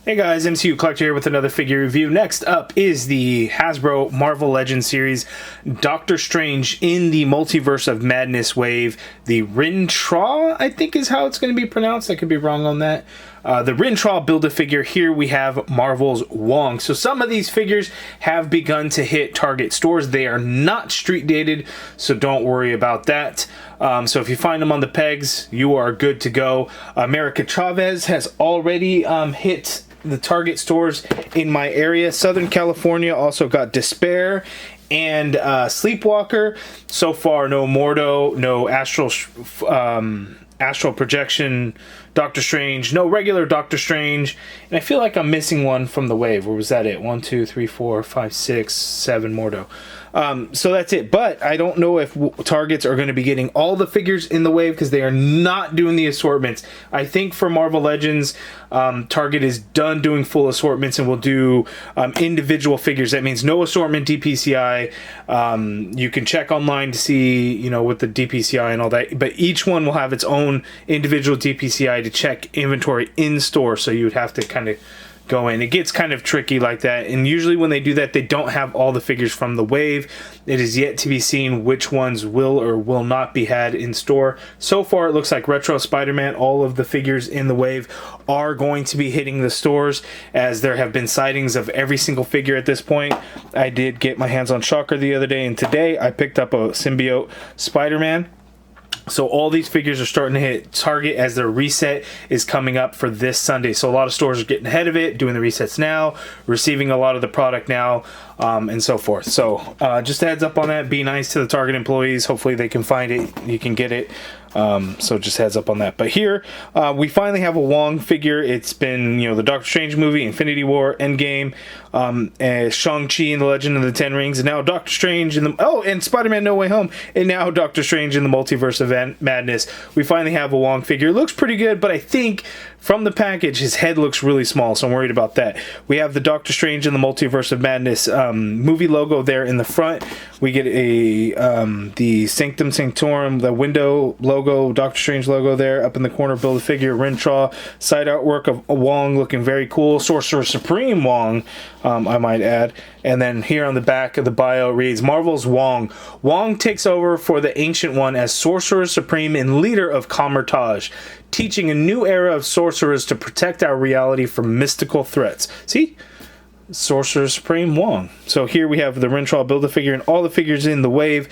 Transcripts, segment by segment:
Hey guys, MCU Collector here with another figure review. Next up is the Hasbro Marvel Legends series, Doctor Strange in the Multiverse of Madness wave. The Rintrah, I think is how it's going to be pronounced. I could be wrong on that. The Rintrah Build-A-Figure. Here we have Marvel's Wong. So some of these figures have begun to hit Target stores. They are not street dated, so don't worry about that. So if you find them on the pegs, you are good to go. America Chavez has already hit the Target stores in my area. Southern California also got Despair and Sleepwalker. So far, no Mordo, no Astral Projection Doctor Strange, no regular Doctor Strange, and I feel like I'm missing one from the wave. Or was that it? 1, 2, 3, 4, 5, 6, 7 Mordo. So that's it. But I don't know if Targets are going to be getting all the figures in the wave because they are not doing the assortments. I think for Marvel Legends, Target is done doing full assortments and will do individual figures. That means no assortment DPCI. You can check online to see, you know, with the DPCI and all that. But each one will have its own individual DPCI to check inventory in store. So you would have to kind of go in. It gets kind of tricky like that, and usually when they do that, they don't have all the figures from the wave. It is yet to be seen which ones will or will not be had in store. So far it looks like Retro Spider-Man, all of the figures in the wave are going to be hitting the stores, as there have been sightings of every single figure at this point. I did get my hands on Shocker the other day, and today I picked up a Symbiote Spider-Man. So all these figures are starting to hit Target as their reset is coming up for this Sunday. So a lot of stores are getting ahead of it, doing the resets now, receiving a lot of the product now, and so forth. So just a heads up on that. Be nice to the Target employees. Hopefully they can find it. You can get it. So just heads up on that. But here we finally have a Wong figure. It's been, you know, the Doctor Strange movie, Infinity War, Endgame, Shang-Chi and the Legend of the Ten Rings, and now Doctor Strange in the and Spider-Man No Way Home, and now Doctor Strange in the Multiverse of Madness. We finally have a Wong figure. It looks pretty good, but I think from the package his head looks really small, so I'm worried about that. We have the Doctor Strange in the Multiverse of Madness movie logo there in the front. We get a the Sanctum Sanctorum, the window logo, Doctor Strange logo there up in the corner. Build-A-Figure, Rintrah, side artwork of Wong looking very cool. Sorcerer Supreme Wong, I might add. And then here on the back of the bio reads, Marvel's Wong. Wong takes over for the Ancient One as Sorcerer Supreme and leader of Kamar-Taj, teaching a new era of sorcerers to protect our reality from mystical threats. See? Sorcerer Supreme Wong. So here we have the Rintrah Build-A-Figure and all the figures in the wave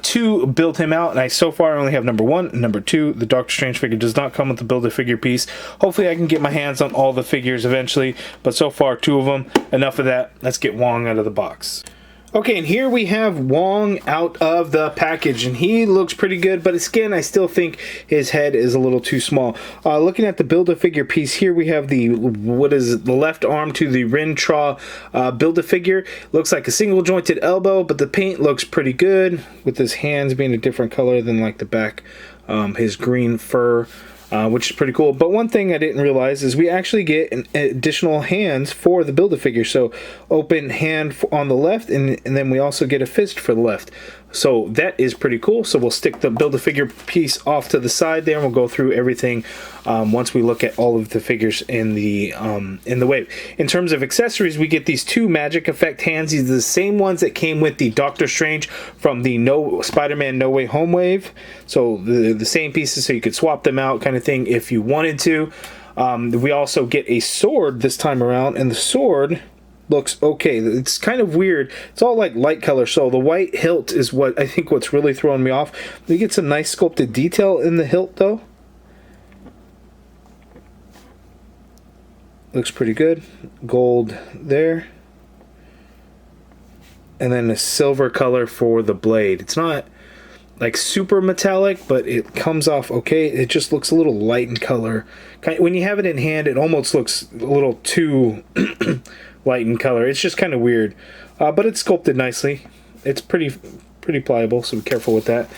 to build him out. And I so far only have number 1 and number 2. The Doctor Strange figure does not come with the Build-A-Figure piece. Hopefully I can get my hands on all the figures eventually. But so far 2 of them. Enough of that. Let's get Wong out of the box. Okay, and here we have Wong out of the package, and he looks pretty good, but again, I still think his head is a little too small. Looking at the Build-A-Figure piece, here we have the left arm to the Rintrah Build-A-Figure. Looks like a single jointed elbow, but the paint looks pretty good, with his hands being a different color than like the back, his green fur. Which is pretty cool. But one thing I didn't realize is we actually get an additional hands for the Build-A-Figure. So open hand on the left, and then we also get a fist for the left. So that is pretty cool. So we'll stick the Build-A-Figure piece off to the side there, and we'll go through everything once we look at all of the figures in the wave. In terms of accessories, we get these 2 magic effect hands. These are the same ones that came with the Doctor Strange from the Spider-Man No Way Home wave. So the same pieces, so you could swap them out kind of thing if you wanted to. We also get a sword this time around, and the sword looks okay. It's kind of weird. It's all like light color, so the white hilt is what I think what's really throwing me off. We get some nice sculpted detail in the hilt though. Looks pretty good. Gold there. And then a silver color for the blade. It's not like super metallic, but it comes off okay. It just looks a little light in color. When you have it in hand, it almost looks a little too light in color. It's just kind of weird, but it's sculpted nicely. It's pretty pliable, so be careful with that.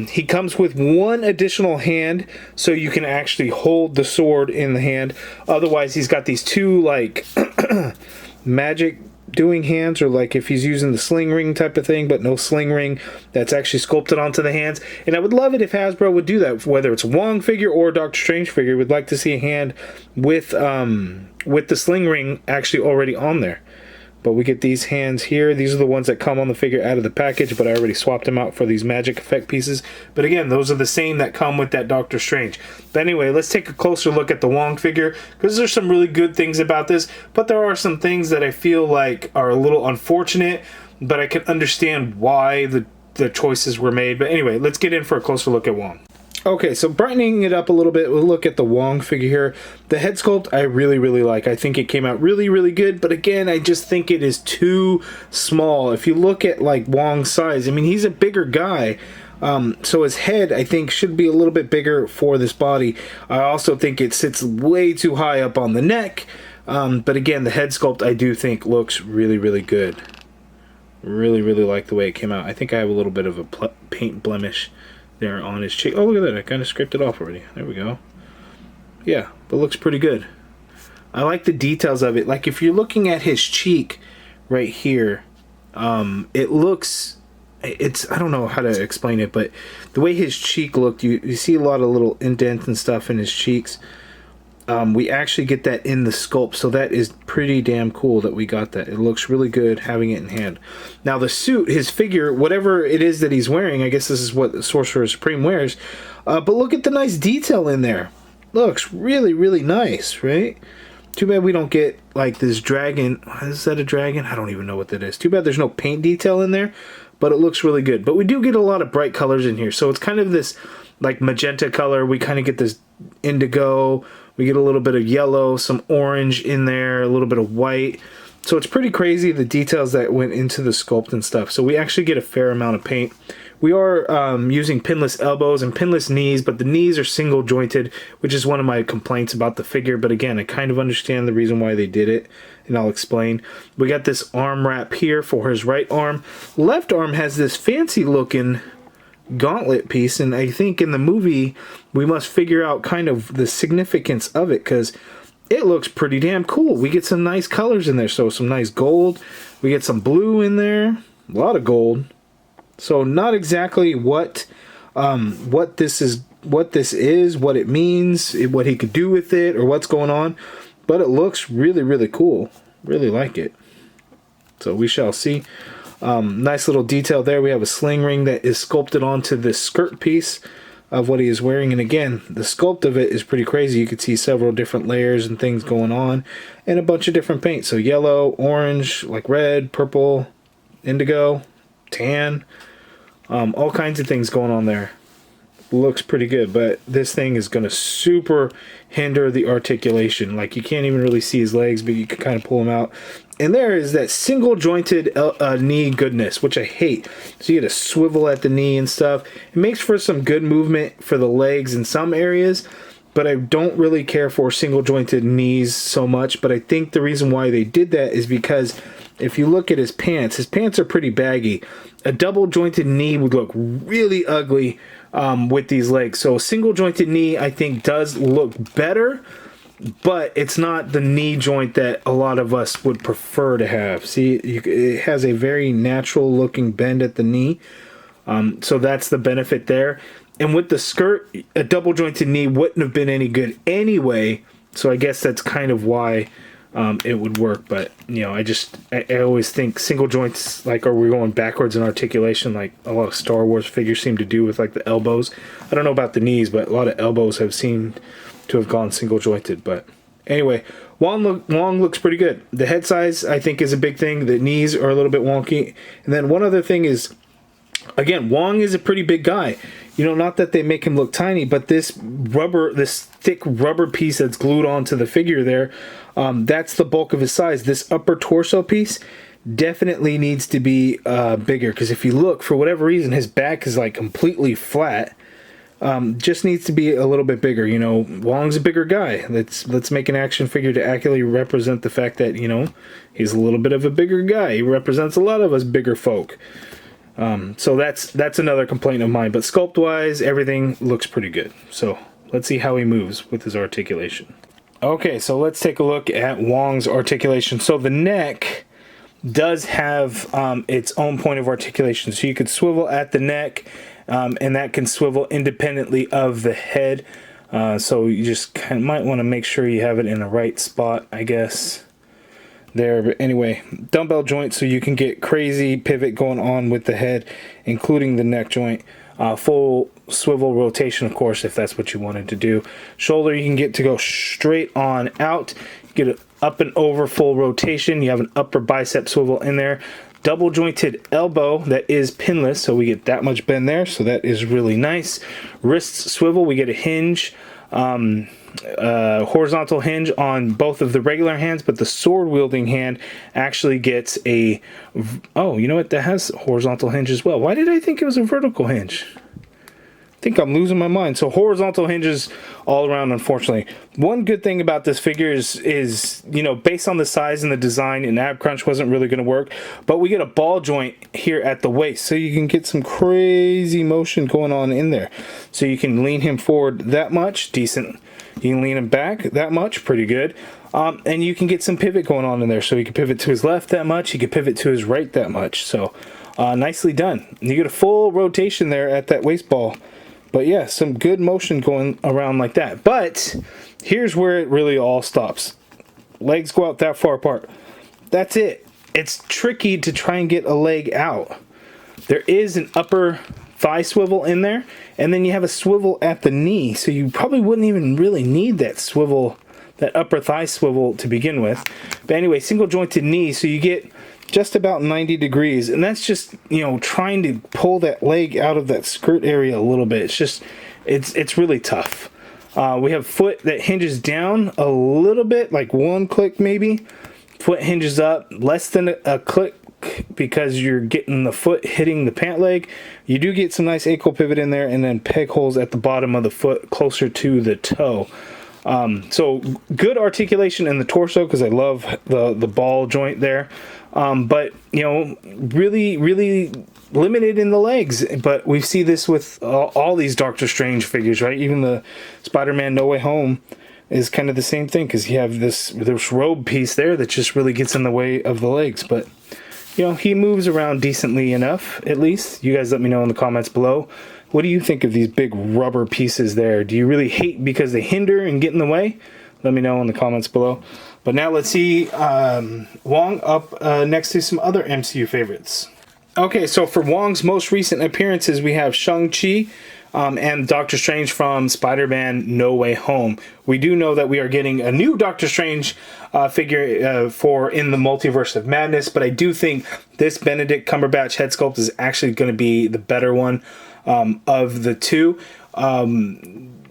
He comes with 1 additional hand, so you can actually hold the sword in the hand. Otherwise, he's got these 2 like magic doing hands, or like if he's using the sling ring type of thing, but no sling ring that's actually sculpted onto the hands. And I would love it if Hasbro would do that, whether it's a Wong figure or a Doctor Strange figure. We'd like to see a hand with the sling ring actually already on there. But we get these hands here. These are the ones that come on the figure out of the package, but I already swapped them out for these magic effect pieces. But again, those are the same that come with that Doctor Strange. But anyway, let's take a closer look at the Wong figure, because there's some really good things about this, but there are some things that I feel like are a little unfortunate, but I can understand why the choices were made. But anyway, let's get in for a closer look at Wong. Okay, so brightening it up a little bit, we'll look at the Wong figure here. The head sculpt I really, really like. I think it came out really, really good, but again, I just think it is too small. If you look at like Wong's size, I mean, he's a bigger guy, so his head, I think, should be a little bit bigger for this body. I also think it sits way too high up on the neck, but again, the head sculpt I do think looks really, really good. Really, really like the way it came out. I think I have a little bit of a paint blemish there on his cheek. Oh, look at that. I kind of scraped it off already. There we go. Yeah, but looks pretty good. I like the details of it. Like if you're looking at his cheek right here, it looks, I don't know how to explain it, but the way his cheek looked, you see a lot of little indents and stuff in his cheeks. We actually get that in the sculpt, so that is pretty damn cool that we got that. It looks really good having it in hand. Now the suit, his figure, whatever it is that he's wearing, I guess this is what the Sorcerer Supreme wears, but look at the nice detail in there. Looks really, really nice, right? Too bad we don't get like this dragon. Is that a dragon? I don't even know what that is. Too bad there's no paint detail in there, but it looks really good. But we do get a lot of bright colors in here, so it's kind of this like magenta color. We kind of get this indigo. We get a little bit of yellow, some orange in there, a little bit of white. So it's pretty crazy, the details that went into the sculpt and stuff. So we actually get a fair amount of paint. We are using pinless elbows and pinless knees, but the knees are single jointed, which is one of my complaints about the figure. But again, I kind of understand the reason why they did it, and I'll explain. We got this arm wrap here for his right arm. Left arm has this fancy looking gauntlet piece, and I think in the movie we must figure out kind of the significance of it, because it looks pretty damn cool. We get some nice colors in there, so some nice gold, we get some blue in there, a lot of gold. So not exactly what this is, what it means, what he could do with it, or what's going on, but it looks really, really cool. Really like it. So we shall see. Nice little detail there. We have a sling ring that is sculpted onto this skirt piece of what he is wearing. And again, the sculpt of it is pretty crazy. You can see several different layers and things going on, and a bunch of different paints. So yellow, orange, like red, purple, indigo, tan, all kinds of things going on there. Looks pretty good, but this thing is going to super hinder the articulation. Like you can't even really see his legs, but you can kind of pull them out. And there is that single jointed knee goodness, which I hate. So you get a swivel at the knee and stuff. It makes for some good movement for the legs in some areas, but I don't really care for single jointed knees so much. But I think the reason why they did that is because if you look at his pants are pretty baggy. A double jointed knee would look really ugly with these legs. So a single jointed knee, I think, does look better, but it's not the knee joint that a lot of us would prefer to have. See, it has a very natural looking bend at the knee, so that's the benefit there. And with the skirt, a double jointed knee wouldn't have been any good anyway, so I guess that's kind of why it would work. But you know, I always think single joints, like, are we going backwards in articulation like a lot of Star Wars figures seem to do with like the elbows. I don't know about the knees, but a lot of elbows have seemed to have gone single jointed. But anyway, Wong looks pretty good. The head size, I think, is a big thing. The knees are a little bit wonky. And then one other thing is, again, Wong is a pretty big guy. You know, not that they make him look tiny, but this thick rubber piece that's glued onto the figure there, that's the bulk of his size. This upper torso piece definitely needs to be bigger, because if you look, for whatever reason, his back is like completely flat. Just needs to be a little bit bigger. You know, Wong's a bigger guy. Let's make an action figure to accurately represent the fact that, you know, he's a little bit of a bigger guy. He represents a lot of us bigger folk. So that's another complaint of mine. But sculpt wise, everything looks pretty good. So let's see how he moves with his articulation. Okay, so let's take a look at Wong's articulation. So the neck does have its own point of articulation. So you could swivel at the neck, and that can swivel independently of the head. So you just might want to make sure you have it in the right spot, I guess. There, but anyway, dumbbell joint, so you can get crazy pivot going on with the head, including the neck joint. Full swivel rotation, of course, if that's what you wanted to do. Shoulder, you can get to go straight on out. Get it up and over full rotation. You have an upper bicep swivel in there. Double jointed elbow that is pinless, so we get that much bend there, so that is really nice. Wrist swivel, we get a hinge. Horizontal hinge on both of the regular hands, but the sword wielding hand actually gets a, oh, you know what, that has horizontal hinge as well. Why did I think it was a vertical hinge? I think I'm losing my mind. So horizontal hinges all around, unfortunately. One good thing about this figure is you know, based on the size and the design, an ab crunch wasn't really going to work, but we get a ball joint here at the waist, so you can get some crazy motion going on in there. So you can lean him forward that much, decent. You can lean him back that much, pretty good. And you can get some pivot going on in there. So he can pivot to his left that much, he can pivot to his right that much. So nicely done. You get a full rotation there at that waist ball. But yeah, some good motion going around like that. But here's where it really all stops. Legs go out that far apart. That's it. It's tricky to try and get a leg out. There is an upper thigh swivel in there, and then you have a swivel at the knee, so you probably wouldn't even really need that swivel, that upper thigh swivel to begin with. But anyway, single jointed knee, so you get just about 90 degrees, and that's just, you know, trying to pull that leg out of that skirt area a little bit. It's just, it's really tough. We have foot that hinges down a little bit, like one click maybe. Foot hinges up less than a click because you're getting the foot hitting the pant leg. You do get some nice ankle pivot in there, and then peg holes at the bottom of the foot closer to the toe. So good articulation in the torso, because I love the ball joint there. But, you know, really limited in the legs. But we see this with all these Doctor Strange figures, right? Even the Spider-Man No Way Home is kind of the same thing, because you have this robe piece there that just really gets in the way of the legs. But, you know, he moves around decently enough, at least. You guys let me know in the comments below. What do you think of these big rubber pieces there? Do you really hate because they hinder and get in the way? Let me know in the comments below. But now let's see Wong up next to some other MCU favorites. Okay, so for Wong's most recent appearances, we have Shang-Chi and Doctor Strange from Spider-Man No Way Home. We do know that we are getting a new Doctor Strange figure for in the Multiverse of Madness, but I do think this Benedict Cumberbatch head sculpt is actually going to be the better one of the two.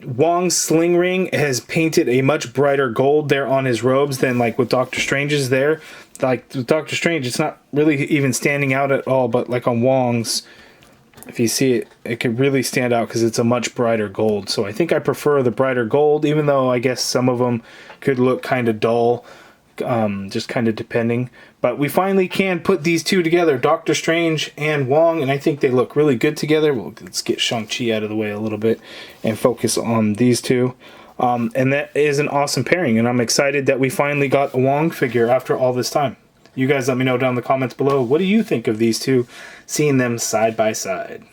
Wong's Sling Ring has painted a much brighter gold there on his robes than like with Doctor Strange's there. Like with Doctor Strange, it's not really even standing out at all, but like on Wong's, if you see it, it could really stand out because it's a much brighter gold. So I think I prefer the brighter gold, even though I guess some of them could look kind of dull, just kind of depending. But we finally can put these two together, Doctor Strange and Wong, and I think they look really good together. Well, let's get Shang-Chi out of the way a little bit and focus on these two. And that is an awesome pairing, and I'm excited that we finally got a Wong figure after all this time. You guys let me know down in the comments below, what do you think of these two, seeing them side by side?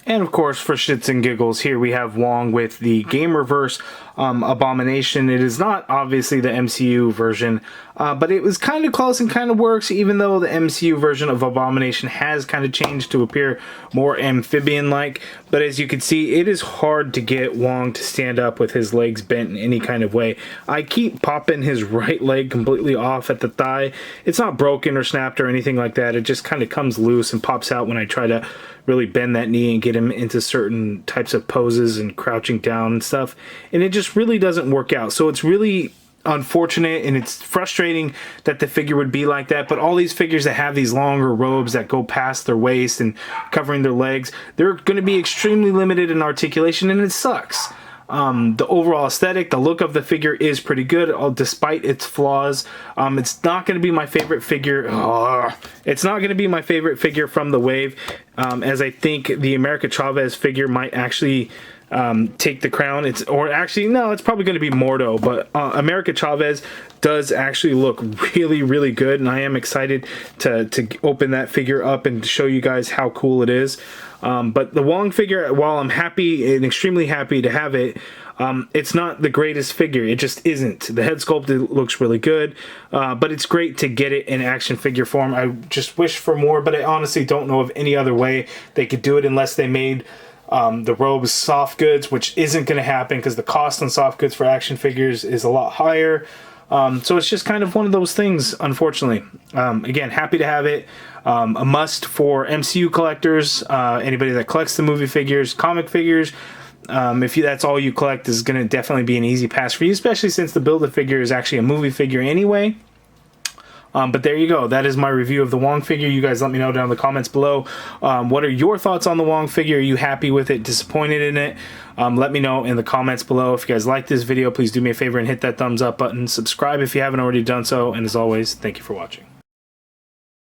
And of course, for shits and giggles, here we have Wong with the Gamerverse Abomination. It is not obviously the MCU version, but it was kind of close and kind of works, even though the MCU version of Abomination has kind of changed to appear more amphibian-like. But as you can see, it is hard to get Wong to stand up with his legs bent in any kind of way. I keep popping his right leg completely off at the thigh. It's not broken or snapped or anything like that. It just kind of comes loose and pops out when I try to really bend that knee and get him into certain types of poses and crouching down and stuff, and it just really doesn't work out. So it's really unfortunate, and it's frustrating that the figure would be like that. But all these figures that have these longer robes that go past their waist and covering their legs, they're going to be extremely limited in articulation, and it sucks. The overall aesthetic, the look of the figure is pretty good, despite its flaws. It's not going to be my favorite figure. It's not going to be my favorite figure from the wave, as I think the America Chavez figure might actually take the crown. Or actually, no, it's probably going to be Mordo, but America Chavez does actually look really, really good, and I am excited to open that figure up and show you guys how cool it is. But the Wong figure, while I'm happy and extremely happy to have it, it's not the greatest figure. It just isn't. The head sculpt looks really good, but it's great to get it in action figure form. I just wish for more, but I honestly don't know of any other way they could do it unless they made the robes soft goods, which isn't going to happen because the cost on soft goods for action figures is a lot higher. So it's just kind of one of those things, unfortunately. Again, happy to have it. A must for MCU collectors, anybody that collects the movie figures, comic figures. If that's all you collect, is going to definitely be an easy pass for you, especially since the Build-A-Figure is actually a movie figure anyway. But there you go. That is my review of the Wong figure. You guys let me know down in the comments below. What are your thoughts on the Wong figure? Are you happy with it? Disappointed in it? Let me know in the comments below. If you guys like this video, please do me a favor and hit that thumbs up button. Subscribe if you haven't already done so. And as always, thank you for watching.